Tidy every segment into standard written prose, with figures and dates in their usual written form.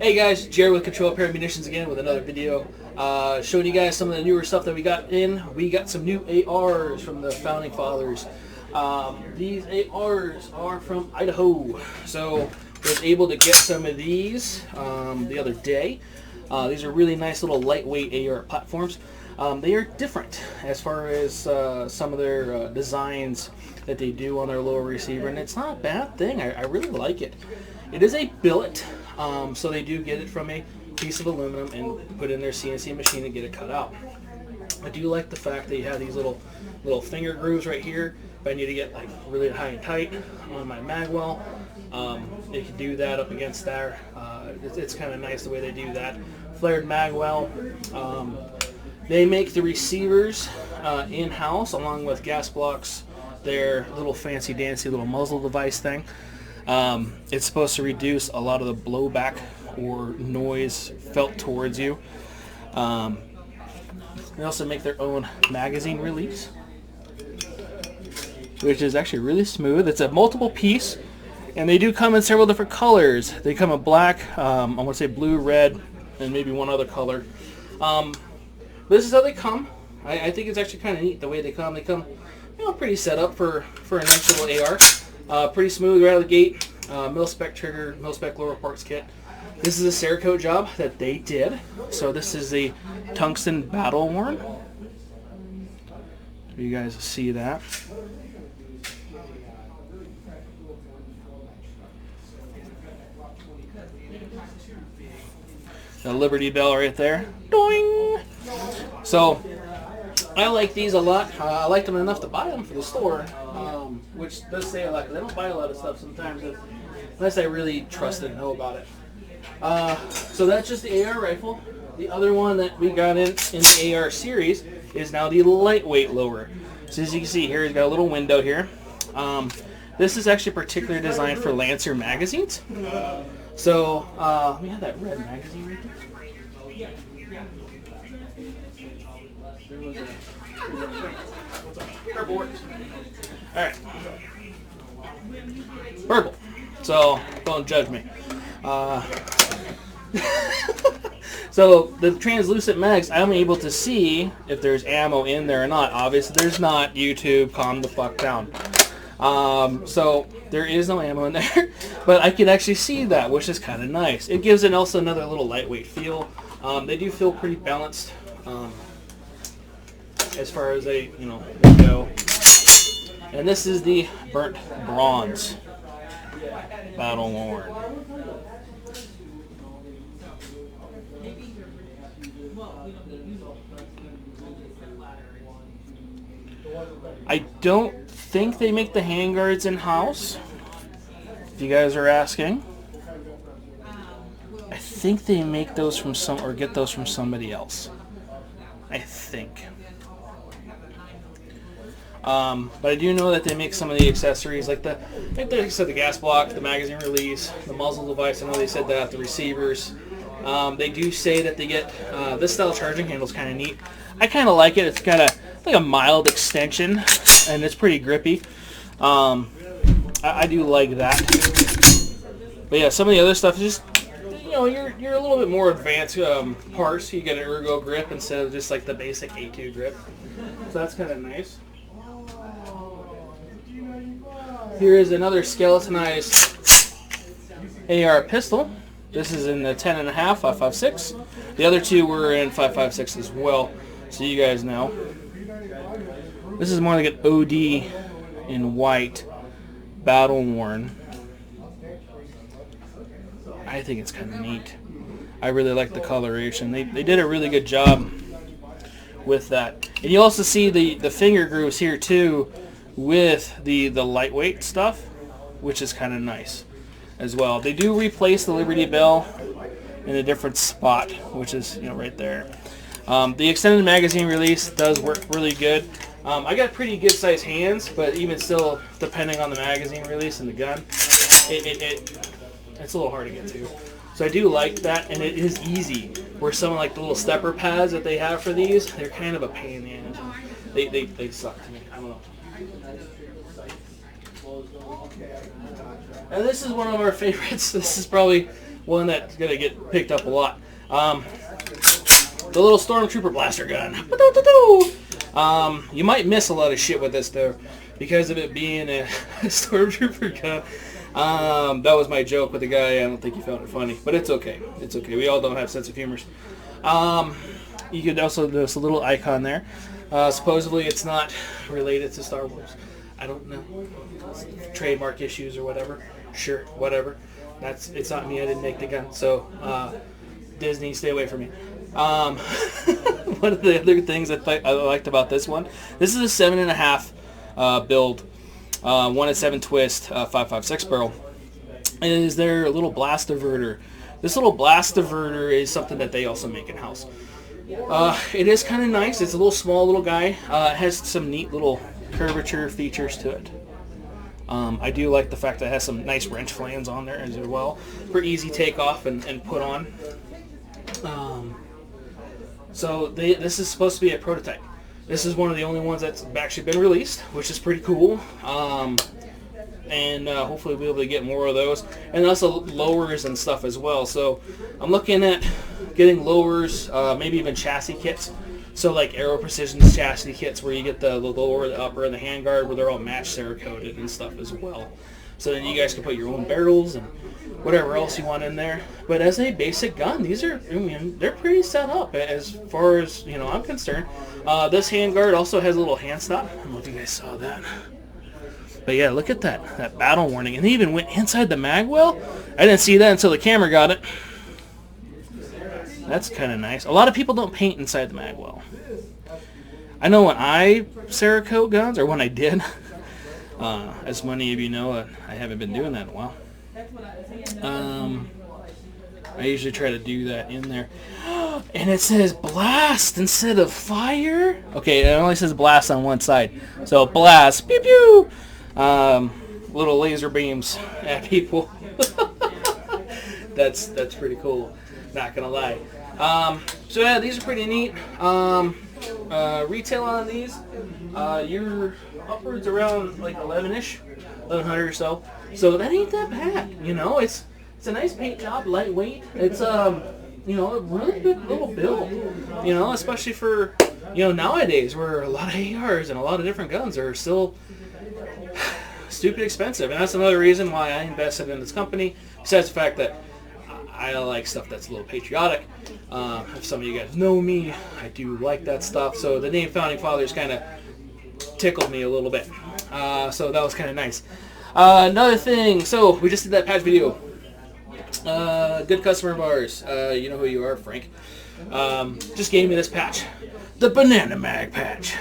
Hey guys, Jared with Control Repair Munitions again with another video. Showing you guys some of the newer stuff that we got in. We got some new ARs from the Founding Fathers. These ARs are from Idaho. So I was able to get some of these the other day. These are really nice little lightweight AR platforms. They are different as far as some of their designs that they do on their lower receiver, and it's not a bad thing. I really like it. It is a billet, so they do get it from a piece of aluminum and put in their CNC machine and get it cut out. I do like the fact that you have these little finger grooves right here. If I need to get like really high and tight on my magwell, they can do that up against there. It's kind of nice the way they do that. Flared magwell. They make the receivers in-house along with gas blocks. Their little fancy dancy little muzzle device thing. It's supposed to reduce a lot of the blowback or noise felt towards you. They also make their own magazine release, which is actually really smooth. It's a multiple piece, and they do come in several different colors. They come in black, I want to say blue, red, and maybe one other color. This is how they come. I think it's actually kind of neat the way they come. They come, you know, pretty set up for a nice little AR. Pretty smooth right out of the gate. Mil-spec trigger, mil-spec lower parts kit. This is a Cerakote job that they did. So this is the tungsten battle worn. You guys see that. The Liberty Bell right there. Doing. So I like these a lot. I like them enough to buy them for the store, which does say a lot. I don't buy a lot of stuff sometimes unless I really trust it and know about it. So that's just the AR rifle. The other one that we got in the AR series is now the lightweight lower. So as you can see here, it's got a little window here. This is actually particularly designed for Lancer magazines. So we have that red magazine right there. Alright. Purple. So, don't judge me. So, the translucent mags, I'm able to see if there's ammo in there or not. Obviously, there's not. YouTube, calm the fuck down. So, there is no ammo in there, but I can actually see that, which is kind of nice. It gives it also another little lightweight feel. They do feel pretty balanced. As far as they go. And this is the burnt bronze battle worn. I don't think they make the handguards in-house, if you guys are asking. I think they make those from get those from somebody else. I think. But I do know that they make some of the accessories, like like I said, the gas block, the magazine release, the muzzle device. I know they said that, the receivers. They do say that they get this style charging handle is kind of neat. I kind of like it. It's got like a mild extension, and it's pretty grippy. I do like that. But yeah, some of the other stuff is just, you're a little bit more advanced parts. You get an ergo grip instead of just like the basic A2 grip. So that's kind of nice. Here is another skeletonized AR pistol. This is in the 10.5 5.56. The other two were in 5.56 as well, so you guys know. This is more like an OD in white, battle worn. I think it's kind of neat. I really like the coloration. They did a really good job with that. And you also see the finger grooves here too, with the lightweight stuff, which is kind of nice as well. They do replace the Liberty Bell in a different spot, which is right there. The extended magazine release does work really good. I got pretty good sized hands, but even still, depending on the magazine release and the gun, it's a little hard to get to. So I do like that, and it is easy. Where some of like the little stepper pads that they have for these, they're kind of a pain in the ass. They suck to me. I don't know. And this is one of our favorites. This is probably one that's going to get picked up a lot. The little Stormtrooper Blaster Gun. You might miss a lot of shit with this, though, because of it being a Stormtrooper gun. That was my joke with the guy. I don't think he found it funny, but it's okay. It's okay. We all don't have sense of humor. You could also notice a little icon there. Supposedly it's not related to Star Wars. I don't know. Trademark issues or whatever. Sure, whatever. It's not me. I didn't make the gun. So Disney, stay away from me. One of the other things I liked about this one, this is a 7.5 build, 1-7 twist, 5.56 barrel. And is their little blast diverter. This little blast diverter is something that they also make in house. It is kind of nice. It's a little small little guy. It has some neat little curvature features to it. I do like the fact that it has some nice wrench flange on there as well for easy takeoff and put on. So this is supposed to be a prototype. This is one of the only ones that's actually been released, which is pretty cool. And hopefully we'll be able to get more of those. And also lowers and stuff as well. So I'm looking at getting lowers, maybe even chassis kits. So like Aero Precision's chassis kits where you get the lower, the upper, and the handguard where they're all match Cerakoted and stuff as well. So then you guys can put your own barrels and whatever else you want in there. But as a basic gun, these are, I mean, they're pretty set up as far as, you know, I'm concerned. This handguard also has a little hand stop. I don't know if you guys saw that. But yeah, look at that battle warning. And they even went inside the mag well. I didn't see that until the camera got it. That's kind of nice. A lot of people don't paint inside the mag well. I know when I Cerakote guns, or when I did, as many of you know, I haven't been doing that in a while. I usually try to do that in there. And it says blast instead of fire. Okay, it only says blast on one side. So blast, pew pew. Little laser beams at people. That's pretty cool. Not gonna lie. So yeah, these are pretty neat. Retail on these, you're upwards around like 11-ish, 1100 or so. So that ain't that bad, you know. It's a nice paint job, lightweight. It's you know, a really good little build, you know, especially for, you know, nowadays where a lot of ARs and a lot of different guns are still stupid expensive. And that's another reason why I invested in this company, besides the fact that I like stuff that's a little patriotic. If some of you guys know me, I do like that stuff. So the name Founding Fathers kind of tickled me a little bit. So that was kind of nice. Another thing, so we just did that patch video. Good customer of ours, you know who you are, Frank, just gave me this patch. The Banana Mag patch.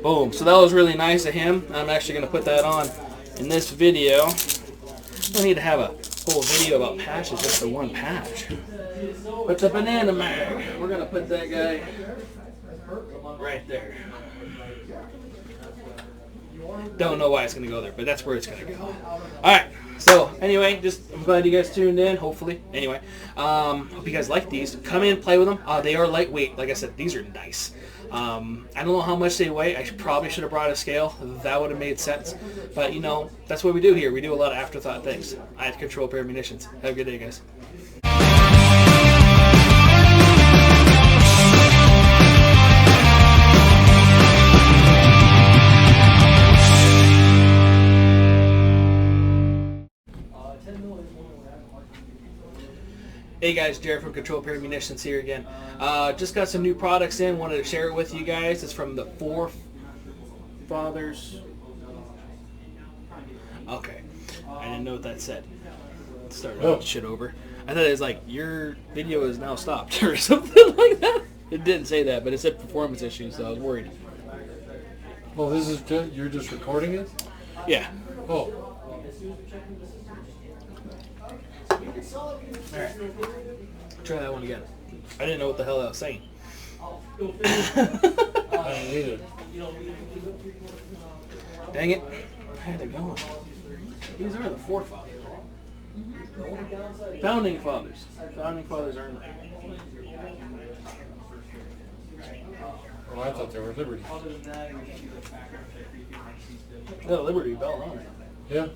Boom. So that was really nice of him. I'm actually going to put that on in this video. I don't need to have a whole video about patches, just the one patch. But the Banana Mag, we're going to put that guy right there. Don't know why it's going to go there, but that's where it's going to go. Alright, so anyway, I'm glad you guys tuned in, hopefully. Anyway, hope you guys like these. Come in, play with them. They are lightweight. Like I said, these are nice. I don't know how much they weigh. I probably should have brought a scale. That would have made sense. But, you know, that's what we do here. We do a lot of afterthought things. I have control pair of munitions. Have a good day, guys. Hey guys, Jared from Control Pair Munitions here again. Just got some new products in, wanted to share it with you guys. It's from the Forefathers. Okay, I didn't know what that said. Let's start shit over. I thought it was like, your video is now stopped or something like that. It didn't say that, but it said performance issues, so I was worried. Well, this is you're just recording it? Yeah. Oh. Alright. Try that one again. I didn't know what the hell I was saying. I didn't either. Dang it. I had it going. These are the forefathers. Founding Fathers. Founding Fathers aren't. Oh, I thought they were Liberty. No, Liberty Bell on it. Yeah.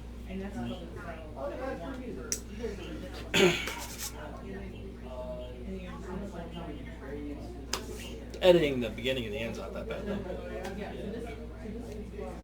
Editing the beginning and the end's not that bad though.